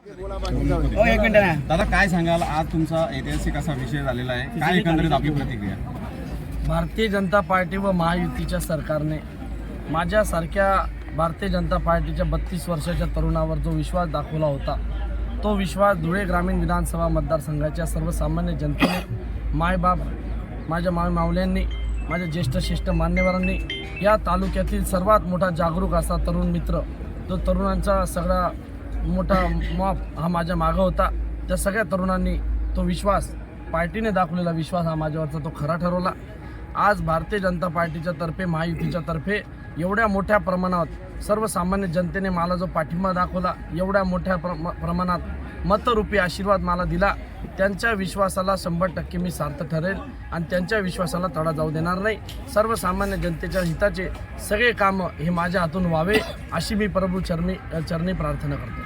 एक मिनिट ना दादा, काय सांगाल, आज तुमचा ऐतिहासिक असा विषय झालेला आहे, काय एकंदरीत आपली प्रतिक्रिया? भारतीय जनता पार्टी व महायुतीच्या सरकारने माझ्यासारख्या भारतीय जनता पार्टीच्या 32 वर्षाच्या तरुणावर जो विश्वास दाखवला होता, तो विश्वास धुळे ग्रामीण विधानसभा मतदारसंघाच्या सर्वसामान्य जनतेने, मायबाप, माझ्या मावल्यांनी, माझ्या ज्येष्ठ मान्यवरांनी, या तालुक्यातील सर्वात मोठा जागरूक असा तरुण मित्र, जो तरुणांचा सगळा मोठा मॉप हा माझ्या मागं होता, त्या सगळ्या तरुणांनी तो विश्वास, पार्टीने दाखवलेला विश्वास हा माझ्यावरचा तो खरा ठरवला. आज भारतीय जनता पार्टीच्या तर्फे, महायुतीच्या तर्फे एवढ्या मोठ्या प्रमाणात सर्वसामान्य जनतेने मला जो पाठिंबा दाखवला, एवढ्या मोठ्या प्रमाणात मतरूपी आशीर्वाद मला दिला, त्यांच्या विश्वासाला 100% मी सार्थ ठरेल आणि त्यांच्या विश्वासाला तडा जाऊ देणार नाही. सर्वसामान्य जनतेच्या हिताचे सगळे कामं हे माझ्या हातून व्हावे अशी मी प्रभू चरणी प्रार्थना करतो.